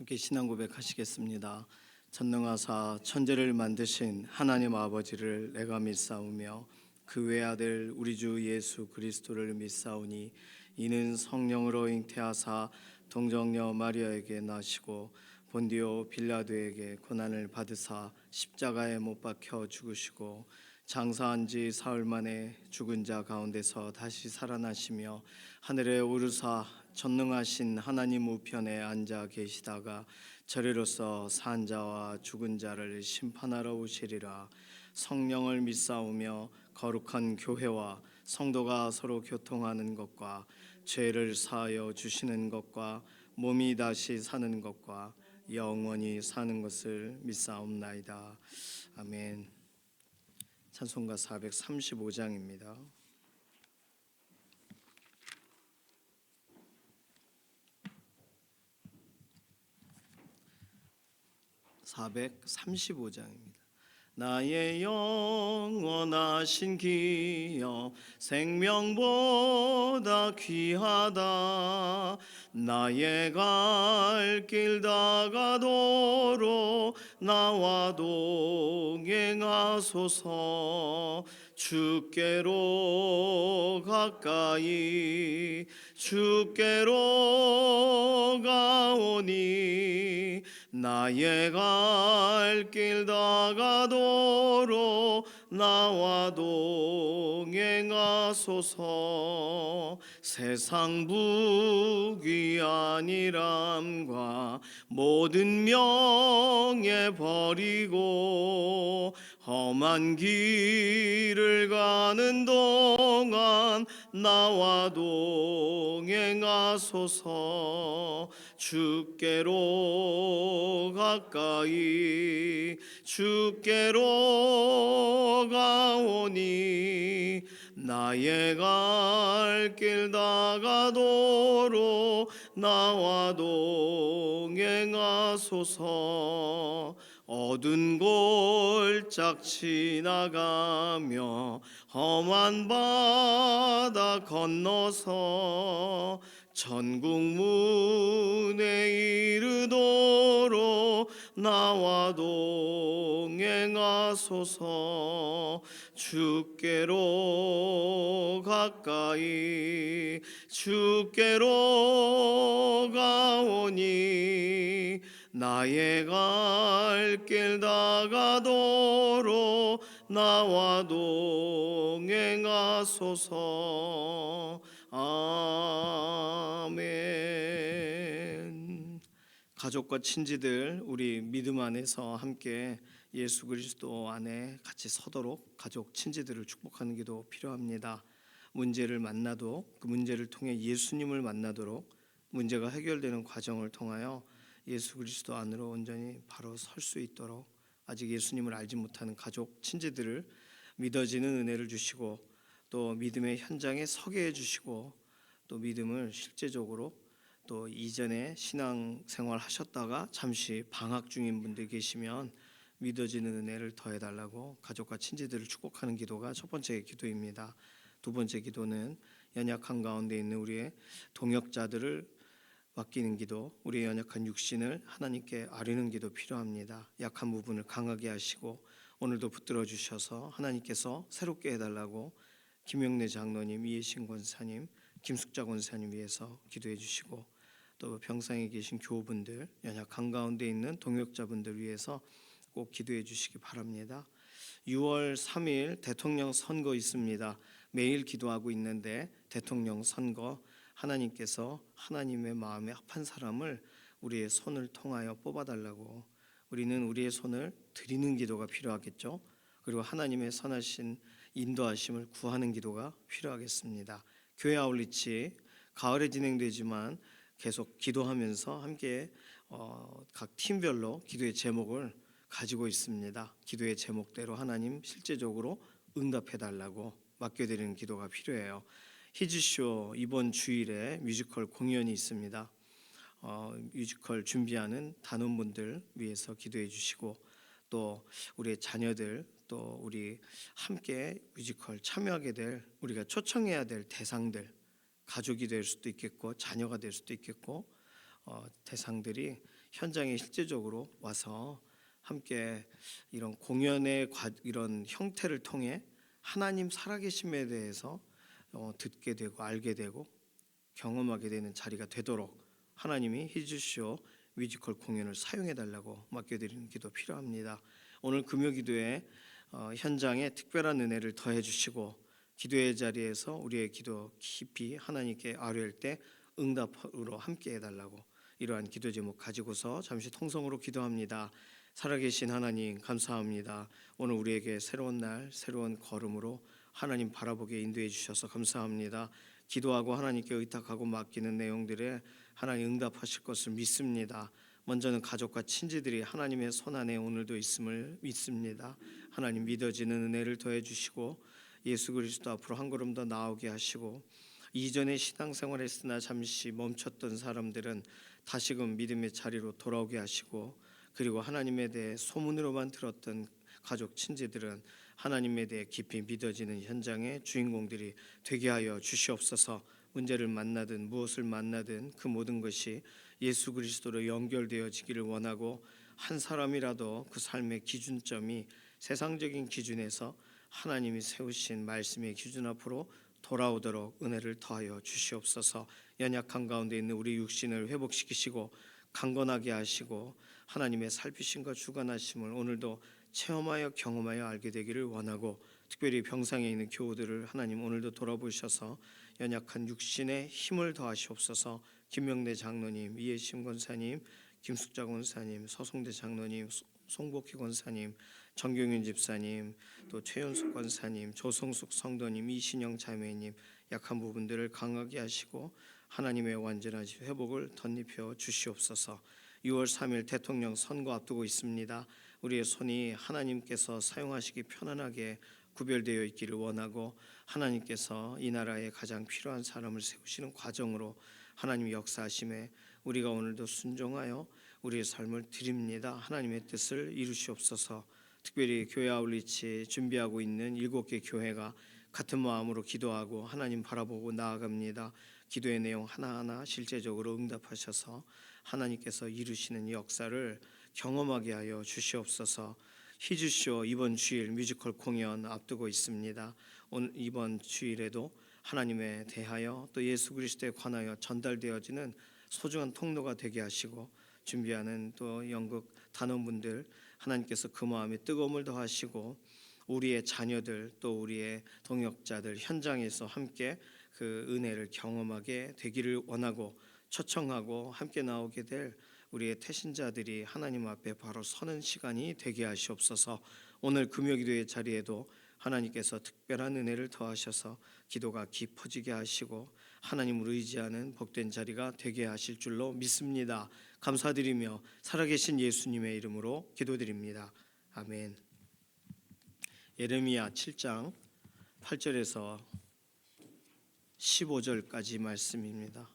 함께 신앙 고백하시겠습니다. 전능하사 천지를 만드신 하나님 아버지를 내가 믿사오며 그 외아들 우리 주 예수 그리스도를 믿사오니 이는 성령으로 잉태하사 동정녀 마리아에게 나시고 본디오 빌라도에게 고난을 받으사 십자가에 못 박혀 죽으시고 장사한 지 사흘 만에 죽은 자 가운데서 다시 살아나시며 하늘에 오르사 전능하신 하나님 우편에 앉아 계시다가 저리로서 산 자와 죽은 자를 심판하러 오시리라. 성령을 믿사오며 거룩한 교회와 성도가 서로 교통하는 것과 죄를 사하여 주시는 것과 몸이 다시 사는 것과 영원히 사는 것을 믿사옵나이다. 아멘. 찬송가 435장입니다. 435장입니다. 나의 영원하신 기여 생명보다 귀하다. 나의 갈 길 다가도록 나와 동행하소서. 주께로 가까이 주께로 가오니 나의 갈 길 다가도록 나와 동행하소서. 세상 부귀한이람과 모든 명예 버리고 험한 길을 가는 동안 나와 동행하소서. 주께로 가까이 주께로 가오니 나의 갈 길 다가도록 나와 동행하소서. 어두운 골짝 지나가며 험한 바다 건너서 천국 문에 이르도록 나와 동행하소서. 주께로 가까이 주께로 가오니 나의 갈 길 다가도록 나와 동행하소서. 아멘. 가족과 친지들 우리 믿음 안에서 함께 예수 그리스도 안에 같이 서도록 가족 친지들을 축복하는 기도 필요합니다. 문제를 만나도 그 문제를 통해 예수님을 만나도록 문제가 해결되는 과정을 통하여 예수 그리스도 안으로 온전히 바로 설 수 있도록 아직 예수님을 알지 못하는 가족 친지들을 믿어지는 은혜를 주시고 또 믿음의 현장에 서게 해주시고 또 믿음을 실제적으로 또 이전에 신앙생활 하셨다가 잠시 방학 중인 분들 계시면 믿어지는 은혜를 더해달라고 가족과 친지들을 축복하는 기도가 첫 번째 기도입니다. 두 번째 기도는 연약한 가운데 있는 우리의 동역자들을 맡기는 기도, 우리의 연약한 육신을 하나님께 아뢰는 기도 필요합니다. 약한 부분을 강하게 하시고 오늘도 붙들어 주셔서 하나님께서 새롭게 해달라고 김영래 장로님, 이해신 권사님, 김숙자 권사님 위해서 기도해 주시고 또 병상에 계신 교우분들, 연약한 가운데 있는 동역자분들 위해서 꼭 기도해 주시기 바랍니다. 6월 3일 대통령 선거 있습니다. 매일 기도하고 있는데 대통령 선거 하나님께서 하나님의 마음에 합한 사람을 우리의 손을 통하여 뽑아달라고 우리는 우리의 손을 드리는 기도가 필요하겠죠. 그리고 하나님의 선하신 인도하심을 구하는 기도가 필요하겠습니다. 교회 아울리치 가을에 진행되지만 계속 기도하면서 함께 각 팀별로 기도의 제목을 가지고 있습니다. 기도의 제목대로 하나님 실제적으로 응답해달라고 맡겨드리는 기도가 필요해요. 히즈쇼 이번 주일에 뮤지컬 공연이 있습니다. 뮤지컬 준비하는 단원분들 위해서 기도해 주시고 또 우리의 자녀들 또 우리 함께 뮤지컬 참여하게 될 우리가 초청해야 될 대상들 가족이 될 수도 있겠고 자녀가 될 수도 있겠고 대상들이 현장에 실제적으로 와서 함께 이런 공연의 이런 형태를 통해 하나님 살아계심에 대해서 듣게 되고 알게 되고 경험하게 되는 자리가 되도록 하나님이 히즈쇼 뮤지컬 공연을 사용해 달라고 맡겨드리는 기도 필요합니다. 오늘 금요기도에 현장에 특별한 은혜를 더해 주시고 기도의 자리에서 우리의 기도 깊이 하나님께 아뢰할 때 응답으로 함께 해달라고 이러한 기도 제목 가지고서 잠시 통성으로 기도합니다. 살아계신 하나님 감사합니다. 오늘 우리에게 새로운 날 새로운 걸음으로 하나님 바라보게 인도해 주셔서 감사합니다. 기도하고 하나님께 의탁하고 맡기는 내용들에 하나님 응답하실 것을 믿습니다. 먼저는 가족과 친지들이 하나님의 손안에 오늘도 있음을 믿습니다. 하나님 믿어지는 은혜를 더해 주시고 예수 그리스도 앞으로 한 걸음 더 나오게 하시고 이전에 신앙생활을 했으나 잠시 멈췄던 사람들은 다시금 믿음의 자리로 돌아오게 하시고 그리고 하나님에 대해 소문으로만 들었던 가족 친지들은 하나님에 대해 깊이 믿어지는 현장의 주인공들이 되게 하여 주시옵소서. 문제를 만나든 무엇을 만나든 그 모든 것이 예수 그리스도로 연결되어지기를 원하고 한 사람이라도 그 삶의 기준점이 세상적인 기준에서 하나님이 세우신 말씀의 기준 앞으로 돌아오도록 은혜를 더하여 주시옵소서. 연약한 가운데 있는 우리 육신을 회복시키시고 강건하게 하시고 하나님의 살피심과 주관하심을 오늘도 체험하여 경험하여 알게 되기를 원하고 특별히 병상에 있는 교우들을 하나님 오늘도 돌아보셔서 연약한 육신에 힘을 더하시옵소서. 김명대 장로님, 이해심 권사님, 김숙자 권사님, 서송대 장로님, 송복희 권사님, 정경윤 집사님, 또 최윤숙 권사님, 조성숙 성도님, 이신영 자매님 약한 부분들을 강하게 하시고 하나님의 완전한 회복을 덧입혀 주시옵소서. 6월 3일 대통령 선거 앞두고 있습니다. 우리의 손이 하나님께서 사용하시기 편안하게 구별되어 있기를 원하고 하나님께서 이 나라에 가장 필요한 사람을 세우시는 과정으로 하나님 역사하심에 우리가 오늘도 순종하여 우리의 삶을 드립니다. 하나님의 뜻을 이루시옵소서. 특별히 교회 아울리치 준비하고 있는 7개 교회가 같은 마음으로 기도하고 하나님 바라보고 나아갑니다. 기도의 내용 하나하나 실제적으로 응답하셔서 하나님께서 이루시는 역사를 경험하게 하여 주시옵소서. 히즈쇼 이번 주일 뮤지컬 공연 앞두고 있습니다. 오늘 이번 주일에도 하나님에 대하여 또 예수 그리스도에 관하여 전달되어지는 소중한 통로가 되게 하시고 준비하는 또 연극 단원분들 하나님께서 그 마음에 뜨거움을 더하시고 우리의 자녀들 또 우리의 동역자들 현장에서 함께 그 은혜를 경험하게 되기를 원하고 초청하고 함께 나오게 될 우리의 태신자들이 하나님 앞에 바로 서는 시간이 되게 하시옵소서. 오늘 금요기도의 자리에도 하나님께서 특별한 은혜를 더하셔서 기도가 깊어지게 하시고 하나님을 의지하는 복된 자리가 되게 하실 줄로 믿습니다. 감사드리며 살아계신 예수님의 이름으로 기도드립니다. 아멘. 예레미야 7장 8절에서 15절까지 말씀입니다.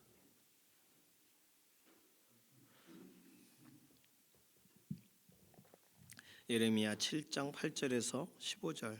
예레미야 7장 8절에서 15절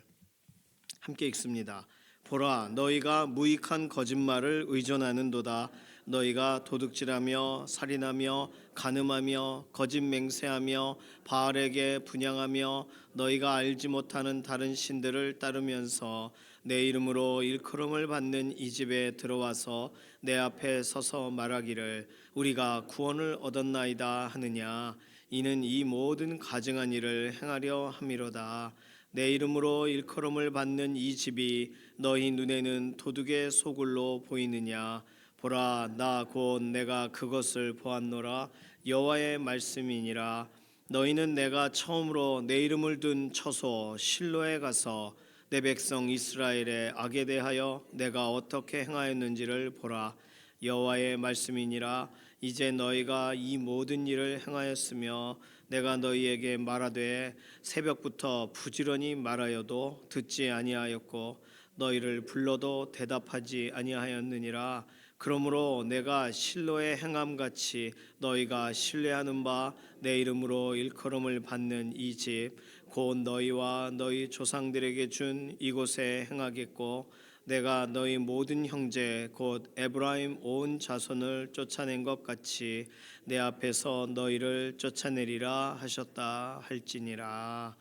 함께 읽습니다. 보라, 너희가 무익한 거짓말을 의존하는도다. 너희가 도둑질하며 살인하며 간음하며 거짓 맹세하며 바알에게 분향하며 너희가 알지 못하는 다른 신들을 따르면서 내 이름으로 일컬음을 받는 이 집에 들어와서 내 앞에 서서 말하기를 우리가 구원을 얻었나이다 하느냐. 이는 이 모든 가증한 일을 행하려 함이로다. 내 이름으로 일컬음을 받는 이 집이 너희 눈에는 도둑의 소굴로 보이느냐. 보라, 나 곧 내가 그것을 보았노라. 여호와의 말씀이니라. 너희는 내가 처음으로 내 이름을 둔 처소 실로에 가서 내 백성 이스라엘의 악에 대하여 내가 어떻게 행하였는지를 보라. 여호와의 말씀이니라. 이제 너희가 이 모든 일을 행하였으며 내가 너희에게 말하되 새벽부터 부지런히 말하여도 듣지 아니하였고 너희를 불러도 대답하지 아니하였느니라. 그러므로 내가 실로의 행함같이 너희가 신뢰하는 바 내 이름으로 일컬음을 받는 이 집 곧 너희와 너희 조상들에게 준 이곳에 행하겠고 내가 너희 모든 형제 곧 에브라임 온 자손을 쫓아낸 것 같이 내 앞에서 너희를 쫓아내리라 하셨다 할지니라.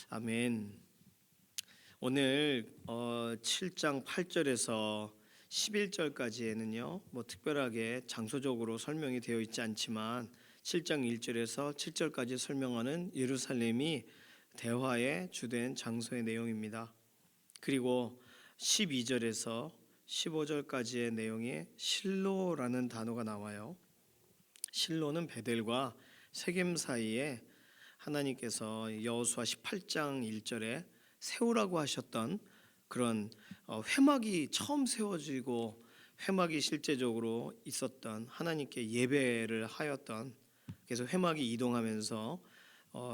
아멘. 오늘 7장 8절에서 11절까지에는요, 뭐 특별하게 장소적으로 설명이 되어 있지 않지만 7장 1절에서 7절까지 설명하는 예루살렘이 대화의 주된 장소의 내용입니다. 그리고 12절에서 15절까지의 내용에 실로라는 단어가 나와요. 실로는 베델과 세겜 사이에 하나님께서 여호수아 18장 1절에 세우라고 하셨던 그런 회막이 처음 세워지고 회막이 실제적으로 있었던 하나님께 예배를 하였던, 그래서 회막이 이동하면서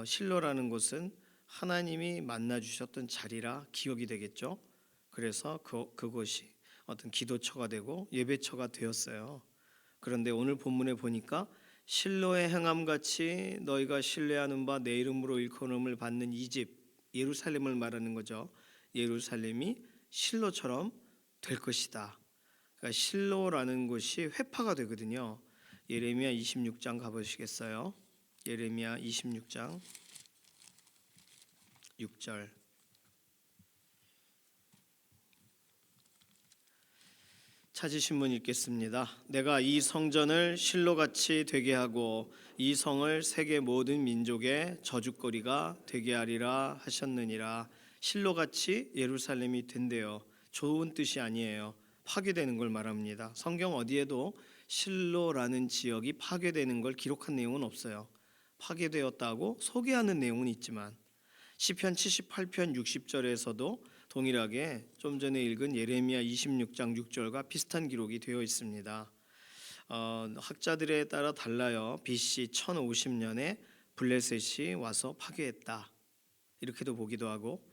실로라는 곳은 하나님이 만나 주셨던 자리라 기억이 되겠죠. 그래서 그곳이 어떤 기도처가 되고 예배처가 되었어요. 그런데 오늘 본문에 보니까 실로의 행함같이 너희가 신뢰하는 바 내 이름으로 일컬음을 받는 이 집 예루살렘을 말하는 거죠. 예루살렘이 실로처럼 될 것이다. 그러니까 실로라는 곳이 회파가 되거든요. 예레미야 26장 가보시겠어요? 예레미야 26장 6절. 찾으신 분 읽겠습니다. 내가 이 성전을 실로같이 되게 하고 이 성을 세계 모든 민족의 저주거리가 되게 하리라 하셨느니라. 실로같이 예루살렘이 된대요. 좋은 뜻이 아니에요. 파괴되는 걸 말합니다. 성경 어디에도 실로라는 지역이 파괴되는 걸 기록한 내용은 없어요. 파괴되었다고 소개하는 내용은 있지만 시편 78편 60절에서도 동일하게 좀 전에 읽은 예레미야 26장 6절과 비슷한 기록이 되어 있습니다. 학자들에 따라 달라요. BC 1050년에 블레셋이 와서 파괴했다, 이렇게도 보기도 하고,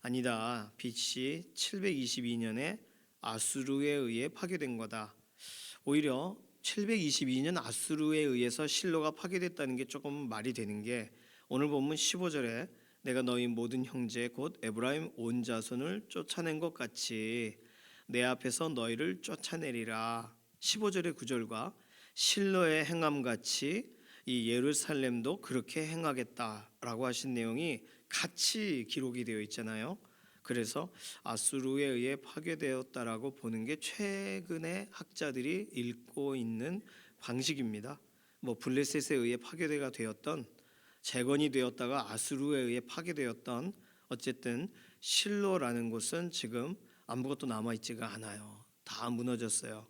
아니다, BC 722년에 아수르에 의해 파괴된 거다. 오히려 722년 아수르에 의해서 실로가 파괴됐다는 게 조금 말이 되는 게, 오늘 본문 15절에 내가 너희 모든 형제 곧 에브라임 온 자손을 쫓아낸 것 같이 내 앞에서 너희를 쫓아내리라. 15절의 구절과 실로의 행함같이 이 예루살렘도 그렇게 행하겠다라고 하신 내용이 같이 기록이 되어 있잖아요. 그래서 아수르에 의해 파괴되었다라고 보는 게 최근에 학자들이 읽고 있는 방식입니다. 뭐 블레셋에 의해 파괴가 되었던, 재건이 되었다가 아수르에 의해 파괴되었던, 어쨌든 실로라는 곳은 지금 아무것도 남아있지가 않아요. 다 무너졌어요.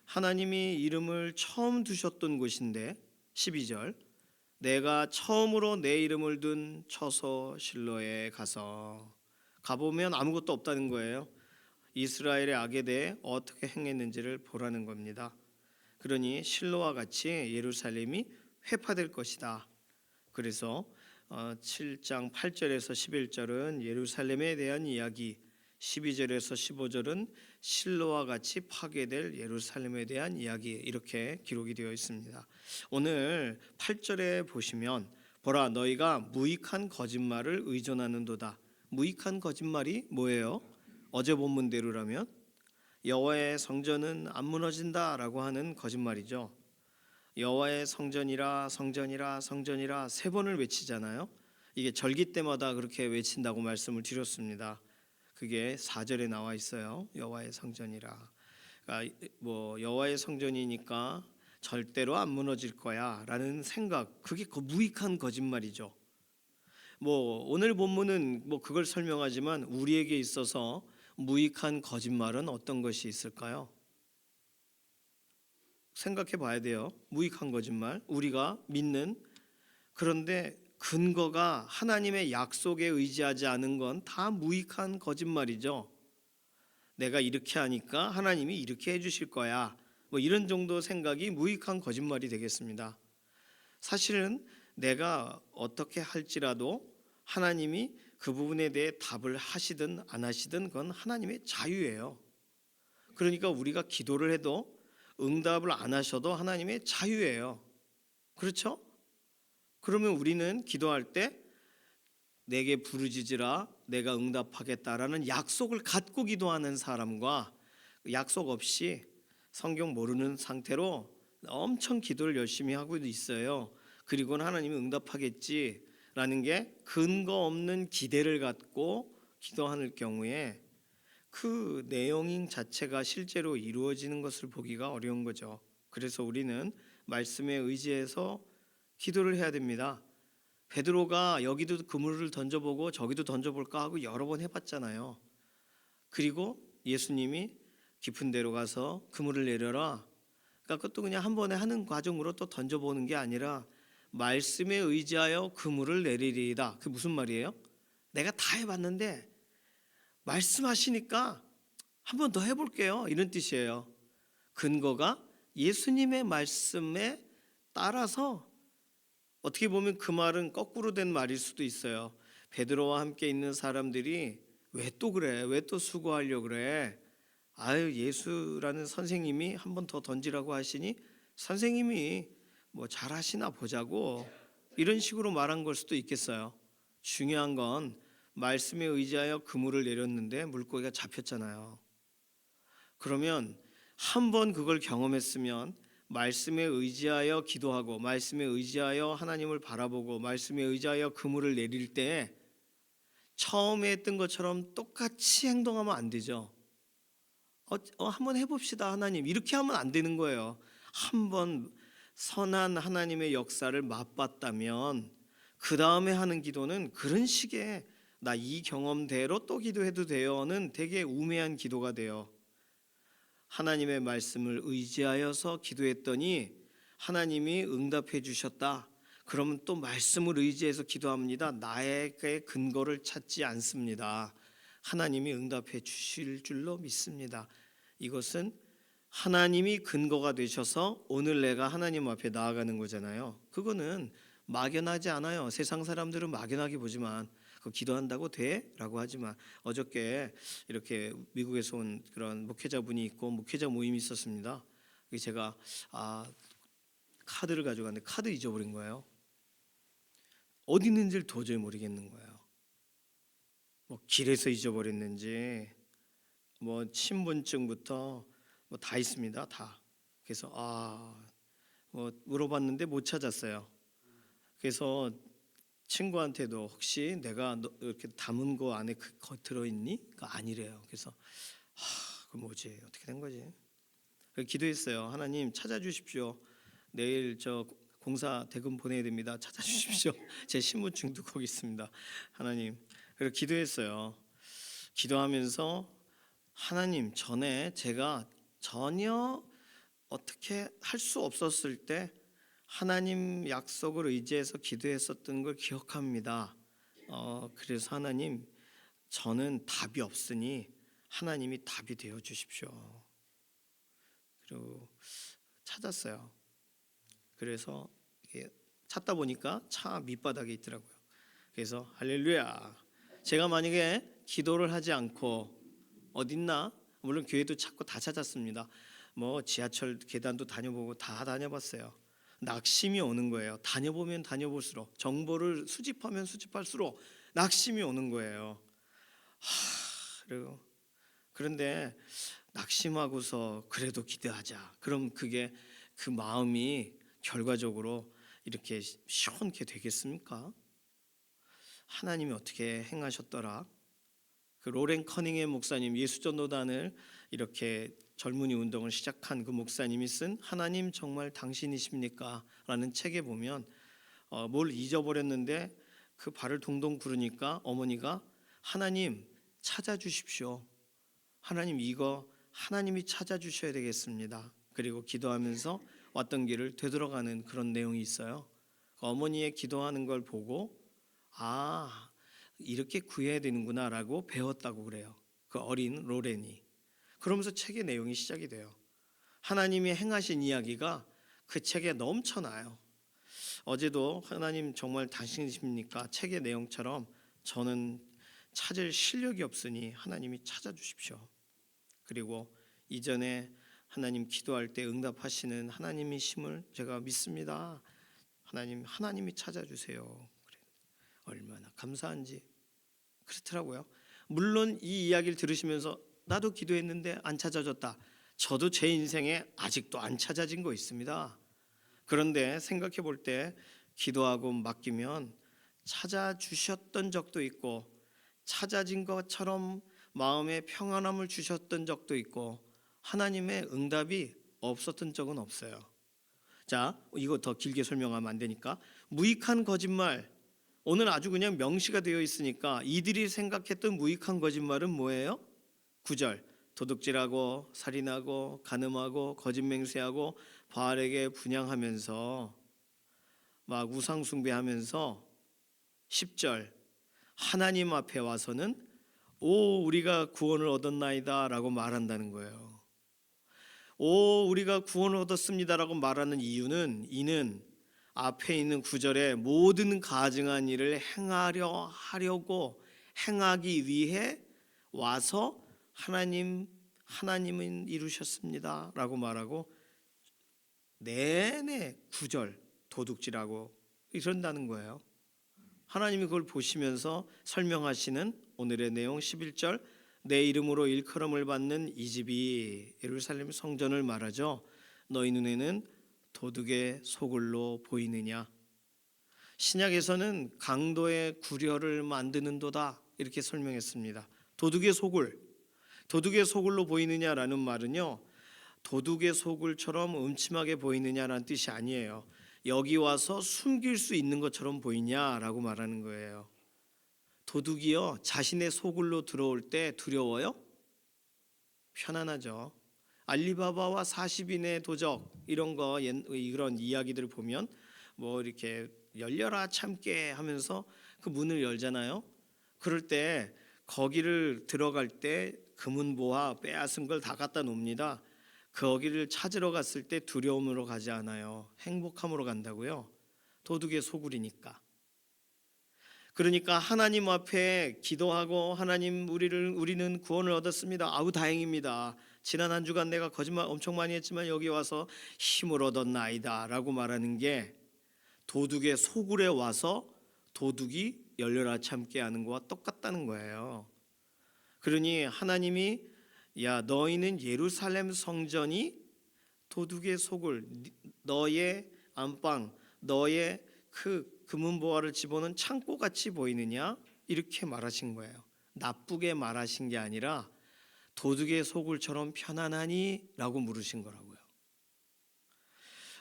하나님이 이름을 처음 두셨던 곳인데 12절 내가 처음으로 내 이름을 둔 처소 실로에 가보면 아무것도 없다는 거예요. 이스라엘의 악에 대해 어떻게 행했는지를 보라는 겁니다. 그러니 실로와 같이 예루살렘이 회파될 것이다. 그래서 7장 8절에서 11절은 예루살렘에 대한 이야기, 12절에서 15절은 실로와 같이 파괴될 예루살렘에 대한 이야기, 이렇게 기록이 되어 있습니다. 오늘 8절에 보시면 보라 너희가 무익한 거짓말을 의존하는도다. 무익한 거짓말이 뭐예요? 어제 본문대로라면 여호와의 성전은 안 무너진다라고 하는 거짓말이죠. 여호와의 성전이라 성전이라 성전이라 세 번을 외치잖아요. 이게 절기 때마다 그렇게 외친다고 말씀을 드렸습니다. 그게 4절에 나와 있어요. 여호와의 성전이라. 그러니까 뭐 여호와의 성전이니까 절대로 안 무너질 거야라는 생각, 그게 그 무익한 거짓말이죠. 뭐 오늘 본문은 뭐 그걸 설명하지만 우리에게 있어서 무익한 거짓말은 어떤 것이 있을까요? 생각해 봐야 돼요. 무익한 거짓말, 우리가 믿는, 그런데 근거가 하나님의 약속에 의지하지 않은 건 다 무익한 거짓말이죠. 내가 이렇게 하니까 하나님이 이렇게 해주실 거야, 뭐 이런 정도 생각이 무익한 거짓말이 되겠습니다. 사실은 내가 어떻게 할지라도 하나님이 그 부분에 대해 답을 하시든 안 하시든 그건 하나님의 자유예요. 그러니까 우리가 기도를 해도 응답을 안 하셔도 하나님의 자유예요. 그렇죠? 그러면 우리는 기도할 때 내게 부르짖으라 내가 응답하겠다라는 약속을 갖고 기도하는 사람과 약속 없이 성경 모르는 상태로 엄청 기도를 열심히 하고 있어요. 그리고는 하나님이 응답하겠지라는 게 근거 없는 기대를 갖고 기도하는 경우에 그 내용 자체가 실제로 이루어지는 것을 보기가 어려운 거죠. 그래서 우리는 말씀에 의지해서 기도를 해야 됩니다. 베드로가 여기도 그물을 던져보고 저기도 던져볼까 하고 여러 번 해봤잖아요. 그리고 예수님이 깊은 데로 가서 그물을 내려라. 그러니까 그것도 그냥 한 번에 하는 과정으로 또 던져보는 게 아니라 말씀에 의지하여 그물을 내리리이다. 그게 무슨 말이에요? 내가 다 해봤는데 말씀하시니까 한 번 더 해볼게요. 이런 뜻이에요. 근거가 예수님의 말씀에 따라서 어떻게 보면 그 말은 거꾸로 된 말일 수도 있어요. 베드로와 함께 있는 사람들이 왜 또 그래? 왜 또 수고하려고 그래? 아유, 예수라는 선생님이 한 번 더 던지라고 하시니 선생님이 뭐 잘하시나 보자고 이런 식으로 말한 걸 수도 있겠어요. 중요한 건 말씀에 의지하여 그물을 내렸는데 물고기가 잡혔잖아요. 그러면 한 번 그걸 경험했으면 말씀에 의지하여 기도하고 말씀에 의지하여 하나님을 바라보고 말씀에 의지하여 그물을 내릴 때 처음에 했던 것처럼 똑같이 행동하면 안 되죠. 한번 해봅시다 하나님, 이렇게 하면 안 되는 거예요. 한번 선한 하나님의 역사를 맛봤다면 그 다음에 하는 기도는 그런 식의 나 이 경험대로 또 기도해도 돼요는 되게 우매한 기도가 돼요. 하나님의 말씀을 의지하여서 기도했더니 하나님이 응답해 주셨다. 그러면 또 말씀을 의지해서 기도합니다. 나에게 근거를 찾지 않습니다. 하나님이 응답해 주실 줄로 믿습니다. 이것은 하나님이 근거가 되셔서 오늘 내가 하나님 앞에 나아가는 거잖아요. 그거는 막연하지 않아요. 세상 사람들은 막연하게 보지만 그 기도한다고 돼? 라고 하지만 어저께 이렇게 미국에서 온 그런 목회자분이 있고 목회자 모임이 있었습니다. 제가 카드를 가져갔는데 카드 잊어버린 거예요. 어디 있는지를 도저히 모르겠는 거예요. 뭐 길에서 잊어버렸는지 뭐 신분증부터 뭐 다 있습니다. 다. 그래서 뭐 물어봤는데 못 찾았어요. 그래서 친구한테도 혹시 내가 이렇게 담은 거 안에 그거 들어있니? 아니래요. 그래서 그 뭐지? 어떻게 된 거지? 기도했어요. 하나님 찾아주십시오. 내일 저 공사 대금 보내야 됩니다. 찾아주십시오. 제 신분증도 거기 있습니다. 하나님. 그리고 기도했어요. 기도하면서 하나님, 전에 제가 전혀 어떻게 할 수 없었을 때 하나님 약속을 의지해서 기도했었던 걸 기억합니다. 그래서 하나님, 저는 답이 없으니 하나님이 답이 되어 주십시오. 그리고 찾았어요. 그래서 찾다 보니까 차 밑바닥에 있더라고요. 그래서 할렐루야. 제가 만약에 기도를 하지 않고 어딨나? 물론 교회도 찾고 다 찾았습니다. 뭐 지하철 계단도 다녀보고 다 다녀봤어요. 낙심이 오는 거예요. 다녀보면 다녀볼수록 정보를 수집하면 수집할수록 낙심이 오는 거예요. 그런데 낙심하고서 그래도 기도하자. 그럼 그게 그 마음이 결과적으로 이렇게 시원케 되겠습니까? 하나님이 어떻게 행하셨더라? 그 로렌 커닝햄 목사님, 예수전도단을 이렇게 젊은이 운동을 시작한 그 목사님이 쓴 하나님 정말 당신이십니까? 라는 책에 보면 뭘 잊어버렸는데 그 발을 동동 구르니까 어머니가 하나님 찾아주십시오. 하나님, 이거 하나님이 찾아주셔야 되겠습니다. 그리고 기도하면서 왔던 길을 되돌아가는 그런 내용이 있어요. 어머니의 기도하는 걸 보고 이렇게 구해야 되는구나 라고 배웠다고 그래요. 그 어린 로렌이. 그러면서 책의 내용이 시작이 돼요. 하나님이 행하신 이야기가 그 책에 넘쳐나요. 어제도 하나님 정말 당신이십니까? 책의 내용처럼 저는 찾을 실력이 없으니 하나님이 찾아주십시오. 그리고 이전에 하나님 기도할 때 응답하시는 하나님이심을 제가 믿습니다. 하나님이 찾아주세요. 얼마나 감사한지. 그렇더라고요. 물론 이 이야기를 들으시면서 나도 기도했는데 안 찾아졌다. 저도 제 인생에 아직도 안 찾아진 거 있습니다. 그런데 생각해 볼 때 기도하고 맡기면 찾아주셨던 적도 있고 찾아진 것처럼 마음의 평안함을 주셨던 적도 있고 하나님의 응답이 없었던 적은 없어요. 자, 이거 더 길게 설명하면 안 되니까 무익한 거짓말 오늘 아주 그냥 명시가 되어 있으니까 이들이 생각했던 무익한 거짓말은 뭐예요? 9절 도둑질하고 살인하고 간음하고 거짓 맹세하고 바알에게 분향하면서 막 우상 숭배하면서 10절 하나님 앞에 와서는 오 우리가 구원을 얻었나이다라고 말한다는 거예요. 오 우리가 구원을 얻었습니다라고 말하는 이유는 이는 앞에 있는 9절에 모든 가증한 일을 행하기 위해 와서 하나님은 이루셨습니다라고 말하고 내내 9절 도둑질하고 이런다는 거예요. 하나님이 그걸 보시면서 설명하시는 오늘의 내용 11절 내 이름으로 일컬음을 받는 이 집이 예루살렘 성전을 말하죠. 너희 눈에는 도둑의 소굴로 보이느냐. 신약에서는 강도의 구려를 만드는도다 이렇게 설명했습니다. 도둑의 소굴로 보이느냐라는 말은요. 도둑의 소굴처럼 음침하게 보이느냐라는 뜻이 아니에요. 여기 와서 숨길 수 있는 것처럼 보이냐라고 말하는 거예요. 도둑이요 자신의 소굴로 들어올 때 두려워요? 편안하죠. 알리바바와 40인의 도적 이런 이야기들을 보면 뭐 이렇게 열려라 참깨 하면서 그 문을 열잖아요. 그럴 때 거기를 들어갈 때 금은보화 빼앗은 걸 다 갖다 놓습니다. 거기를 찾으러 갔을 때 두려움으로 가지 않아요. 행복함으로 간다고요. 도둑의 소굴이니까. 그러니까 하나님 앞에 기도하고 하나님 우리는 구원을 얻었습니다. 아우 다행입니다. 지난 한 주간 내가 거짓말 엄청 많이 했지만 여기 와서 힘을 얻었나이다라고 말하는 게 도둑의 소굴에 와서 도둑이 열려라 참게 하는 거와 똑같다는 거예요. 그러니 하나님이 야 너희는 예루살렘 성전이 도둑의 소굴 너의 안방 너의 그 금은보화를 집어넣은 창고같이 보이느냐 이렇게 말하신 거예요. 나쁘게 말하신 게 아니라 도둑의 소굴처럼 편안하니? 라고 물으신 거라고요.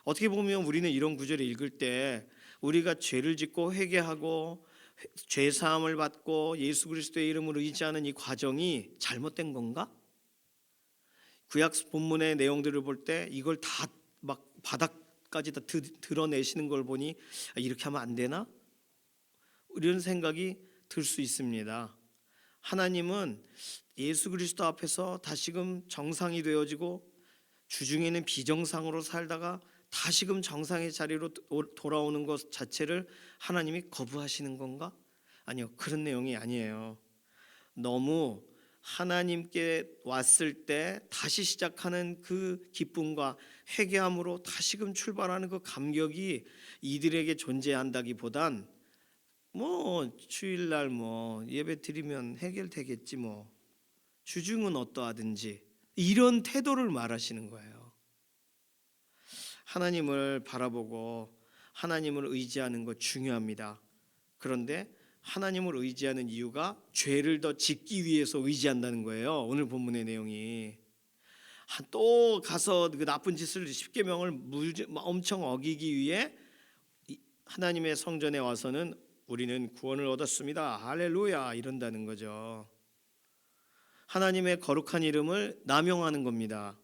어떻게 보면 우리는 이런 구절을 읽을 때 우리가 죄를 짓고 회개하고 죄사함을 받고 예수 그리스도의 이름으로 의지하는 이 과정이 잘못된 건가? 구약 본문의 내용들을 볼 때 이걸 다 막 바닥까지 다 드러내시는 걸 보니 이렇게 하면 안 되나? 이런 생각이 들 수 있습니다. 하나님은 예수 그리스도 앞에서 다시금 정상이 되어지고 주중에는 비정상으로 살다가 다시금 정상의 자리로 돌아오는 것 자체를 하나님이 거부하시는 건가? 아니요, 그런 내용이 아니에요. 너무 하나님께 왔을 때 다시 시작하는 그 기쁨과 회개함으로 다시금 출발하는 그 감격이 이들에게 존재한다기보단 뭐 주일날 뭐 예배 드리면 해결되겠지 뭐 주중은 어떠하든지 이런 태도를 말하시는 거예요. 하나님을 바라보고 하나님을 의지하는 것 중요합니다. 그런데 하나님을 의지하는 이유가 죄를 더 짓기 위해서 의지한다는 거예요. 오늘 본문의 내용이 또 가서 그 나쁜 짓을 십계명을 엄청 어기기 위해 하나님의 성전에 와서는 우리는 구원을 얻었습니다. 할렐루야 이런다는 거죠. 하나님의 거룩한 이름을 남용하는 겁니다.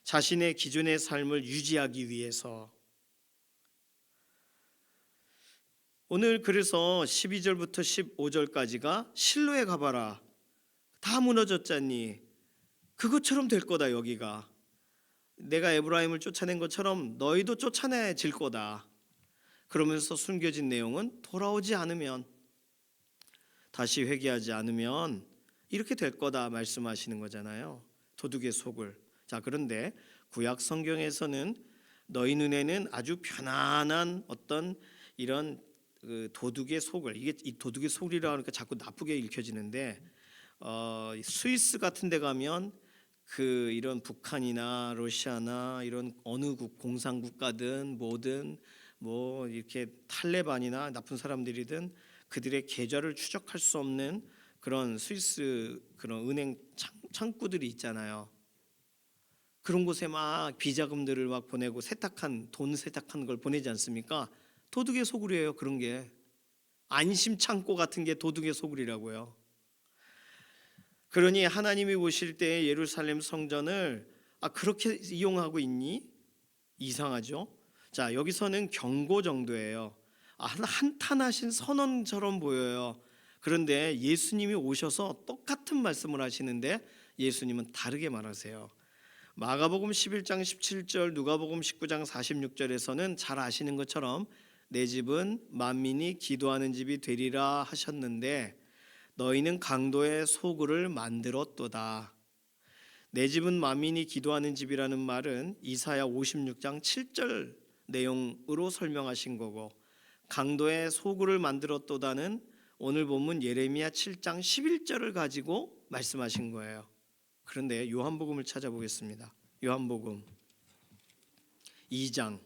자신의 기존의 삶을 유지하기 위해서. 오늘 그래서 12절부터 15절까지가 실로에 가봐라. 다 무너졌잖니. 그것처럼 될 거다 여기가. 내가 에브라임을 쫓아낸 것처럼 너희도 쫓아내질 거다. 그러면서 숨겨진 내용은 돌아오지 않으면 다시 회개하지 않으면 이렇게 될 거다 말씀하시는 거잖아요. 도둑의 소굴. 자 그런데 구약 성경에서는 너희 눈에는 아주 편안한 어떤 이런 그 도둑의 속을, 이게 이 도둑의 속이라 하니까 자꾸 나쁘게 읽혀지는데 스위스 같은 데 가면 그 이런 북한이나 러시아나 이런 어느 공산 국가든 뭐든 뭐 이렇게 탈레반이나 나쁜 사람들이든 그들의 계좌를 추적할 수 없는 그런 스위스 그런 은행 창구들이 있잖아요. 그런 곳에 막 비자금들을 막 보내고 돈 세탁한 걸 보내지 않습니까? 도둑의 소굴이에요. 그런 게 안심 창고 같은 게 도둑의 소굴이라고요. 그러니 하나님이 오실 때 예루살렘 성전을 그렇게 이용하고 있니? 이상하죠? 자, 여기서는 경고 정도예요. 한탄하신 선언처럼 보여요. 그런데 예수님이 오셔서 똑같은 말씀을 하시는데 예수님은 다르게 말하세요. 마가복음 11장 17절, 누가복음 19장 46절에서는 잘 아시는 것처럼 내 집은 만민이 기도하는 집이 되리라 하셨는데 너희는 강도의 소굴을 만들었도다. 내 집은 만민이 기도하는 집이라는 말은 이사야 56장 7절 내용으로 설명하신 거고, 강도의 소굴을 만들었도다는 오늘 본문 예레미야 7장 11절을 가지고 말씀하신 거예요. 그런데 요한복음을 찾아보겠습니다. 요한복음 2장.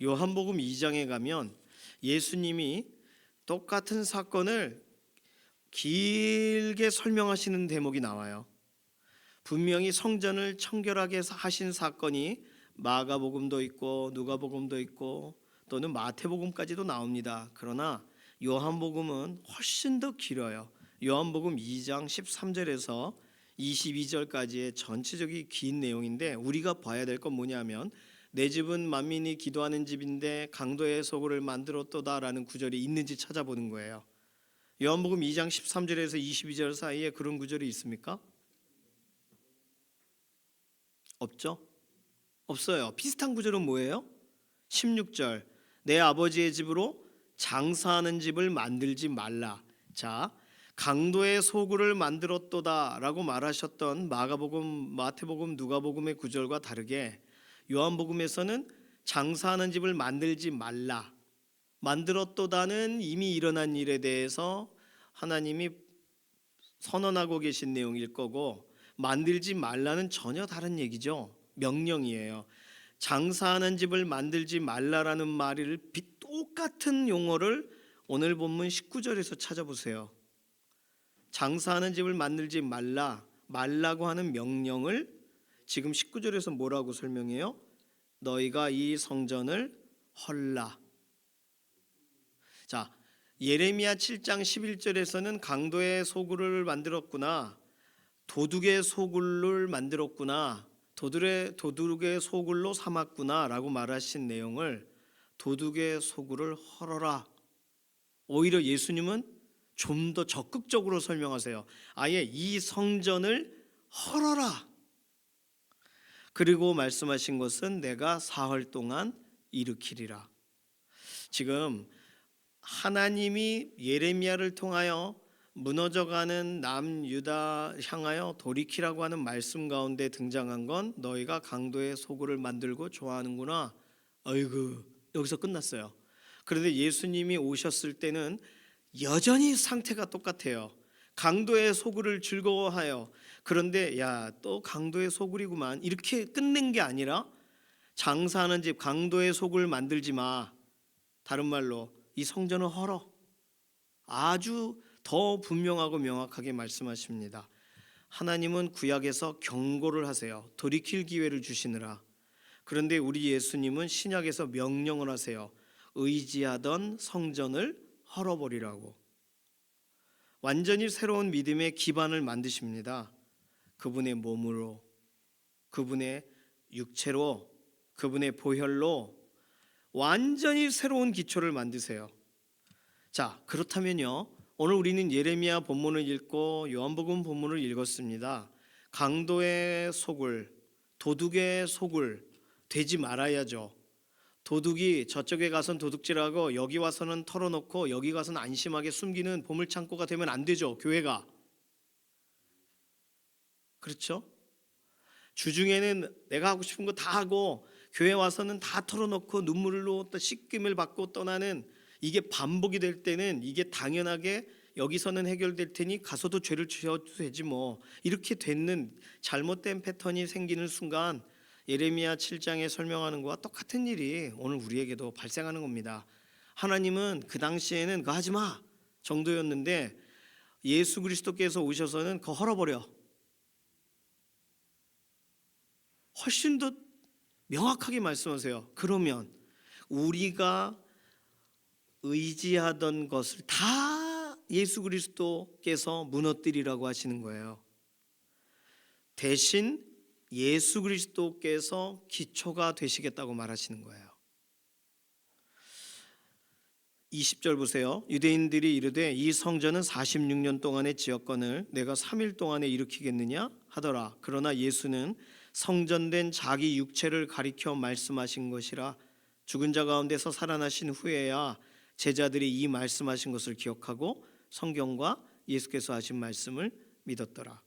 요한복음 2장에 가면 예수님이 똑같은 사건을 길게 설명하시는 대목이 나와요. 분명히 성전을 청결하게 하신 사건이 마가복음도 있고 누가복음도 있고 또는 마태복음까지도 나옵니다. 그러나 요한복음은 훨씬 더 길어요. 요한복음 2장 13절에서 22절까지의 전체적인 긴 내용인데 우리가 봐야 될 건 뭐냐면 내 집은 만민이 기도하는 집인데 강도의 소굴을 만들었도다라는 구절이 있는지 찾아보는 거예요. 요한복음 2장 13절에서 22절 사이에 그런 구절이 있습니까? 없죠? 없어요. 비슷한 구절은 뭐예요? 16절 내 아버지의 집으로 장사하는 집을 만들지 말라. 자, 강도의 소굴을 만들었도다라고 말하셨던 마가복음, 마태복음, 누가복음의 구절과 다르게 요한복음에서는 장사하는 집을 만들지 말라. 만들었도다는 이미 일어난 일에 대해서 하나님이 선언하고 계신 내용일 거고, 만들지 말라는 전혀 다른 얘기죠. 명령이에요. 장사하는 집을 만들지 말라라는 말을 똑같은 용어를 오늘 본문 19절에서 찾아보세요. 장사하는 집을 만들지 말라고 하는 명령을 지금 19절에서 뭐라고 설명해요? 너희가 이 성전을 헐라. 자, 예레미야 7장 11절에서는 강도의 소굴을 만들었구나, 도둑의 소굴을 만들었구나, 도둑의 소굴로 삼았구나 라고 말하신 내용을 도둑의 소굴을 헐어라. 오히려 예수님은 좀 더 적극적으로 설명하세요. 아예 이 성전을 헐어라. 그리고 말씀하신 것은 내가 사흘 동안 일으키리라. 지금 하나님이 예레미야를 통하여 무너져가는 남유다 향하여 돌이키라고 하는 말씀 가운데 등장한 건 너희가 강도의 소굴을 만들고 좋아하는구나. 어이구, 여기서 끝났어요. 그런데 예수님이 오셨을 때는 여전히 상태가 똑같아요. 강도의 소굴을 즐거워하여, 그런데 야, 또 강도의 소굴이구만 이렇게 끝낸 게 아니라 장사하는 집 강도의 소굴 만들지 마. 다른 말로 이 성전을 헐어. 아주 더 분명하고 명확하게 말씀하십니다. 하나님은 구약에서 경고를 하세요. 돌이킬 기회를 주시느라. 그런데 우리 예수님은 신약에서 명령을 하세요. 의지하던 성전을 헐어버리라고. 완전히 새로운 믿음의 기반을 만드십니다. 그분의 몸으로, 그분의 육체로, 그분의 보혈로 완전히 새로운 기초를 만드세요. 자, 그렇다면요, 오늘 우리는 예레미야 본문을 읽고 요한복음 본문을 읽었습니다. 강도의 소굴, 도둑의 소굴 되지 말아야죠. 도둑이 저쪽에 가선 도둑질하고 여기 와서는 털어놓고 여기 가서는 안심하게 숨기는 보물창고가 되면 안 되죠, 교회가. 그렇죠? 주중에는 내가 하고 싶은 거 다 하고 교회 와서는 다 털어놓고 눈물로 또 씻김을 받고 떠나는 이게 반복이 될 때는 이게 당연하게 여기서는 해결될 테니 가서도 죄를 지어도 되지 뭐, 이렇게 되는 잘못된 패턴이 생기는 순간 예레미야 7장에 설명하는 것과 똑같은 일이 오늘 우리에게도 발생하는 겁니다. 하나님은 그 당시에는 그거 하지 마 정도였는데 예수 그리스도께서 오셔서는 그거 헐어버려, 훨씬 더 명확하게 말씀하세요. 그러면 우리가 의지하던 것을 다 예수 그리스도께서 무너뜨리라고 하시는 거예요. 대신 예수 그리스도께서 기초가 되시겠다고 말하시는 거예요. 20절 보세요. 유대인들이 이르되 이 성전은 46년 동안의 지역건을 내가 3일 동안에 일으키겠느냐 하더라. 그러나 예수는 성전된 자기 육체를 가리켜 말씀하신 것이라. 죽은 자 가운데서 살아나신 후에야 제자들이 이 말씀하신 것을 기억하고 성경과 예수께서 하신 말씀을 믿었더라.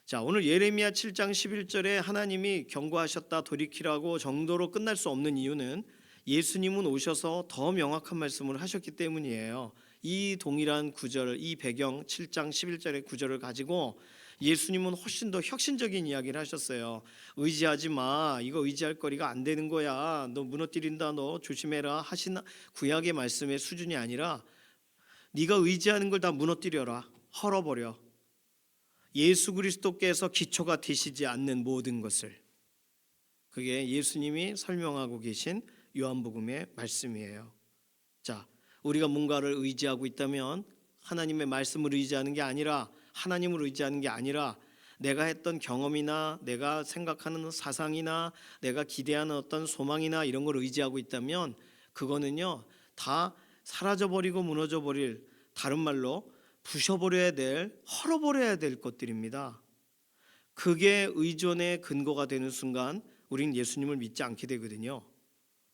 자, 오늘 예레미야 7장 11절에 하나님이 경고하셨다 돌이키라고 정도로 끝날 수 없는 이유는 예수님은 오셔서 더 명확한 말씀을 하셨기 때문이에요. 이 동일한 구절, 이 배경 7장 11절의 구절을 가지고 예수님은 훨씬 더 혁신적인 이야기를 하셨어요. 의지하지 마, 이거 의지할 거리가 안 되는 거야, 너 무너뜨린다, 너 조심해라 하신 구약의 말씀의 수준이 아니라 네가 의지하는 걸 다 무너뜨려라, 헐어버려. 예수 그리스도께서 기초가 되시지 않는 모든 것을, 그게 예수님이 설명하고 계신 요한복음의 말씀이에요. 자, 우리가 뭔가를 의지하고 있다면 하나님의 말씀을 의지하는 게 아니라, 하나님을 의지하는 게 아니라 내가 했던 경험이나 내가 생각하는 사상이나 내가 기대하는 어떤 소망이나 이런 걸 의지하고 있다면 그거는요 다 사라져버리고 무너져버릴, 다른 말로 부셔버려야 될, 헐어버려야 될 것들입니다. 그게 의존의 근거가 되는 순간 우린 예수님을 믿지 않게 되거든요.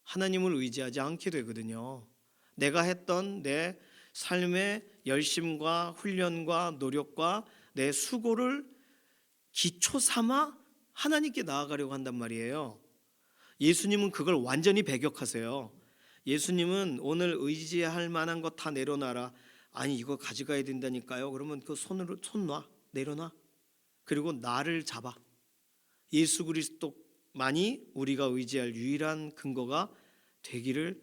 하나님을 의지하지 않게 되거든요. 내가 했던 내 삶의 열심과 훈련과 노력과 내 수고를 기초 삼아 하나님께 나아가려고 한단 말이에요. 예수님은 그걸 완전히 배격하세요. 예수님은 오늘 의지할 만한 것 다 내려놔라. 아니 이거 가져가야 된다니까요. 그러면 그 손으로 손 놔, 내려놔. 그리고 나를 잡아. 예수 그리스도만이 우리가 의지할 유일한 근거가 되기를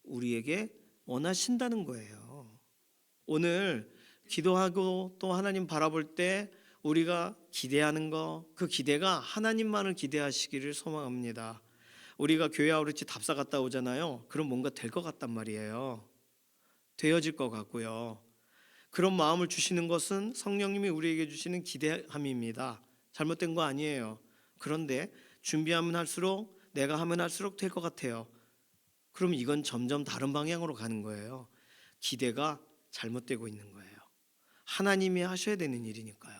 우리에게 원하신다는 거예요. 오늘 기도하고 또 하나님 바라볼 때 우리가 기대하는 거, 그 기대가 하나님만을 기대하시기를 소망합니다. 우리가 교회 아우르치 답사 갔다 오잖아요. 그럼 뭔가 될 것 같단 말이에요. 되어질 것 같고요. 그런 마음을 주시는 것은 성령님이 우리에게 주시는 기대함입니다. 잘못된 거 아니에요. 그런데 준비하면 할수록, 내가 하면 할수록 될 것 같아요. 그럼 이건 점점 다른 방향으로 가는 거예요. 기대가 잘못되고 있는 거예요. 하나님이 하셔야 되는 일이니까요.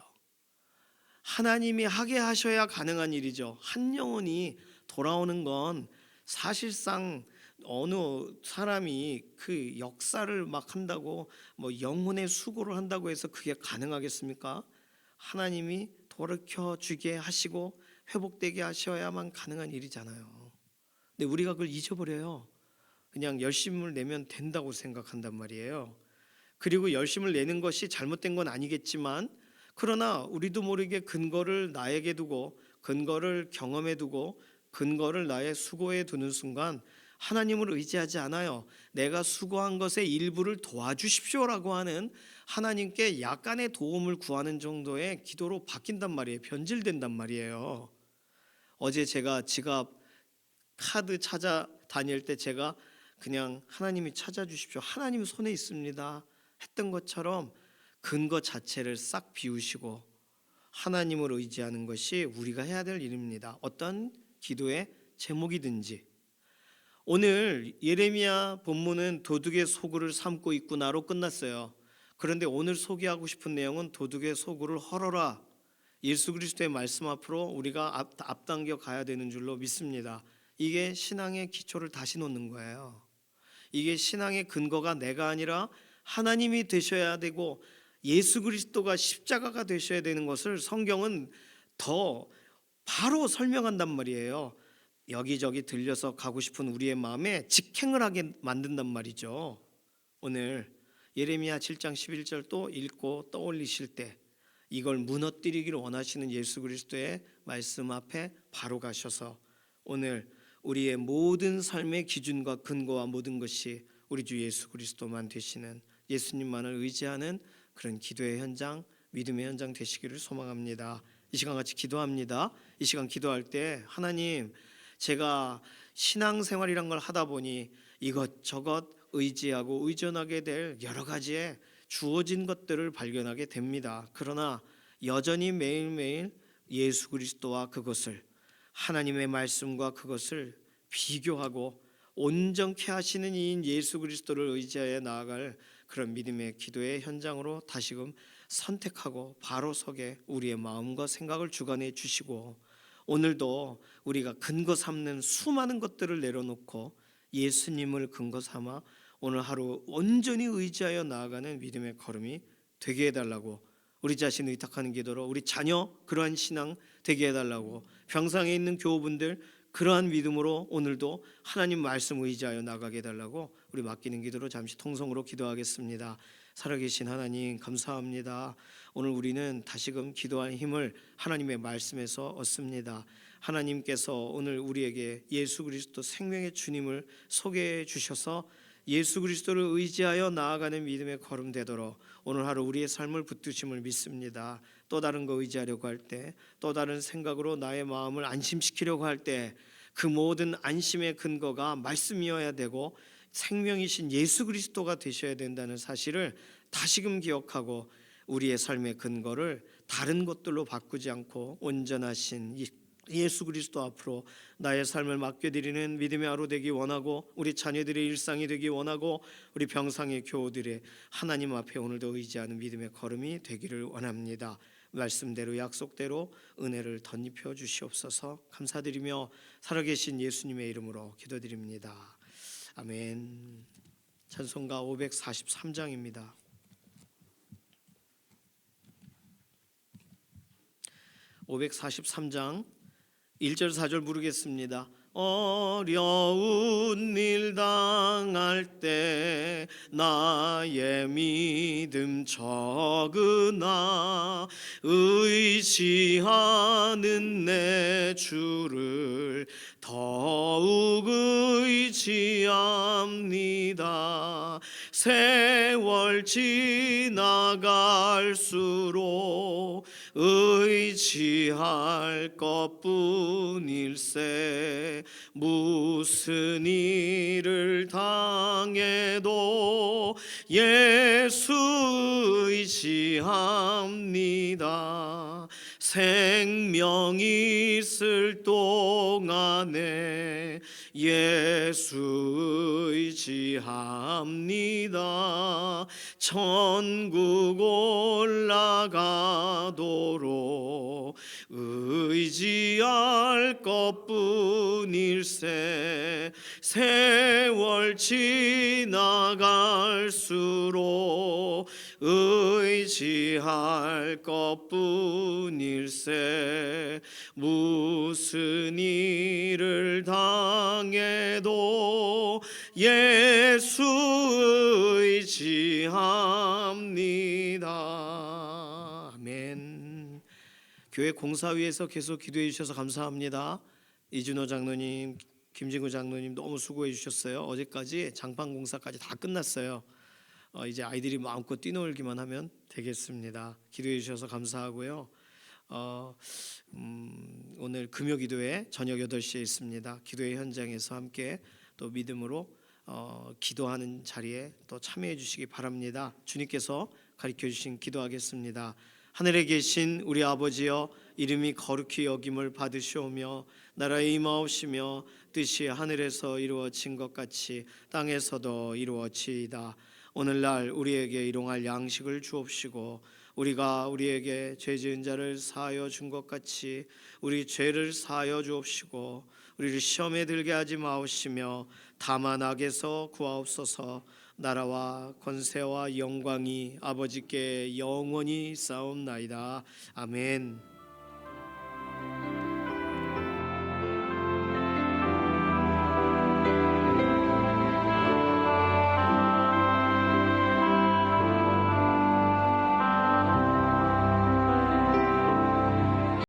하나님이 하게 하셔야 가능한 일이죠. 한 영혼이 돌아오는 건 사실상 어느 사람이 그 역사를 막 한다고, 뭐 영혼의 수고를 한다고 해서 그게 가능하겠습니까? 하나님이 돌이켜 주게 하시고 회복되게 하셔야만 가능한 일이잖아요. 근데 우리가 그걸 잊어버려요. 그냥 열심을 내면 된다고 생각한단 말이에요. 그리고 열심을 내는 것이 잘못된 건 아니겠지만, 그러나 우리도 모르게 근거를 나에게 두고, 근거를 경험에 두고, 근거를 나의 수고에 두는 순간 하나님을 의지하지 않아요. 내가 수고한 것의 일부를 도와주십시오라고 하는 하나님께 약간의 도움을 구하는 정도의 기도로 바뀐단 말이에요. 변질된단 말이에요. 어제 제가 지갑 카드 찾아다닐 때 제가 그냥 하나님이 찾아주십시오, 하나님 손에 있습니다 했던 것처럼 근거 자체를 싹 비우시고 하나님을 의지하는 것이 우리가 해야 될 일입니다. 어떤 기도의 제목이든지. 오늘 예레미야 본문은 도둑의 소굴을 삼고 있구나로 끝났어요. 그런데 오늘 소개하고 싶은 내용은 도둑의 소굴을 헐어라, 예수 그리스도의 말씀 앞으로 우리가 앞당겨 가야 되는 줄로 믿습니다. 이게 신앙의 기초를 다시 놓는 거예요. 이게 신앙의 근거가 내가 아니라 하나님이 되셔야 되고 예수 그리스도가 십자가가 되셔야 되는 것을 성경은 더 바로 설명한단 말이에요. 여기저기 들려서 가고 싶은 우리의 마음에 직행을 하게 만든단 말이죠. 오늘 예레미야 7장 11절 또 읽고 떠올리실 때 이걸 무너뜨리기를 원하시는 예수 그리스도의 말씀 앞에 바로 가셔서 오늘 우리의 모든 삶의 기준과 근거와 모든 것이 우리 주 예수 그리스도만 되시는, 예수님만을 의지하는 그런 기도의 현장, 믿음의 현장 되시기를 소망합니다. 이 시간 같이 기도합니다. 이 시간 기도할 때 하나님, 제가 신앙생활이란 걸 하다 보니 이것저것 의지하고 의존하게 될 여러 가지의 주어진 것들을 발견하게 됩니다. 그러나 여전히 매일매일 예수 그리스도와 그것을, 하나님의 말씀과 그것을 비교하고 온전케 하시는 이인 예수 그리스도를 의지하여 나아갈 그런 믿음의 기도의 현장으로 다시금 선택하고 바로 서게 우리의 마음과 생각을 주관해 주시고, 오늘도 우리가 근거 삼는 수많은 것들을 내려놓고 예수님을 근거 삼아 오늘 하루 온전히 의지하여 나아가는 믿음의 걸음이 되게 해달라고, 우리 자신을 의탁하는 기도로 우리 자녀 그러한 신앙 되게 해달라고, 병상에 있는 교우분들 그러한 믿음으로 오늘도 하나님 말씀 의지하여 나가게 해달라고 우리 맡기는 기도로 잠시 통성으로 기도하겠습니다. 살아계신 하나님 감사합니다. 오늘 우리는 다시금 기도할 힘을 하나님의 말씀에서 얻습니다. 하나님께서 오늘 우리에게 예수 그리스도 생명의 주님을 소개해 주셔서 예수 그리스도를 의지하여 나아가는 믿음의 걸음 되도록 오늘 하루 우리의 삶을 붙드심을 믿습니다. 또 다른 거 의지하려고 할 때, 또 다른 생각으로 나의 마음을 안심시키려고 할 때 그 모든 안심의 근거가 말씀이어야 되고 생명이신 예수 그리스도가 되셔야 된다는 사실을 다시금 기억하고 우리의 삶의 근거를 다른 것들로 바꾸지 않고 온전하신 예수 그리스도 앞으로 나의 삶을 맡겨드리는 믿음의 하루 되기 원하고, 우리 자녀들의 일상이 되기 원하고, 우리 병상의 교우들의 하나님 앞에 오늘도 의지하는 믿음의 걸음이 되기를 원합니다. 말씀대로 약속대로 은혜를 덧입혀 주시옵소서. 감사드리며 살아계신 예수님의 이름으로 기도드립니다. 아멘. 찬송가 543장입니다. 543장 1절 4절 부르겠습니다. 어려운 일 당할 때 나의 믿음 적으나 의지하는 내 주를 더욱 의지합니다. 세월 지나갈수록 의지할 것뿐일세. 무슨 일을 당해도 예수 의지합니다. 생명 있을 동안에 예수 의지합니다. 천국 올라가도록 의지할 것뿐일세. 세월 지나갈수록 의지할 것뿐일세. 무슨 일을 당해도 예수 의지합니다. 아멘. 교회 공사위에서 계속 기도해 주셔서 감사합니다. 이준호 장로님, 김진구 장로님 너무 수고해 주셨어요. 어제까지 장판 공사까지 다 끝났어요. 이제 아이들이 마음껏 뛰놀기만 하면 되겠습니다. 기도해 주셔서 감사하고요. 오늘 금요 기도회 저녁 8시에 있습니다. 기도의 현장에서 함께 또 믿음으로 기도하는 자리에 또 참여해 주시기 바랍니다. 주님께서 가르쳐 주신 기도하겠습니다. 하늘에 계신 우리 아버지여, 이름이 거룩히 여김을 받으시오며 나라에 임하옵시며 뜻이 하늘에서 이루어진 것 같이 땅에서도 이루어지이다. 오늘날 우리에게 일용할 양식을 주옵시고 우리가 우리에게 죄 지은 자를 사하여 준 것 같이 우리 죄를 사하여 주옵시고 우리를 시험에 들게 하지 마옵시며 다만 악에서 구하옵소서. 나라와 권세와 영광이 아버지께 영원히 쌓옵나이다. 아멘.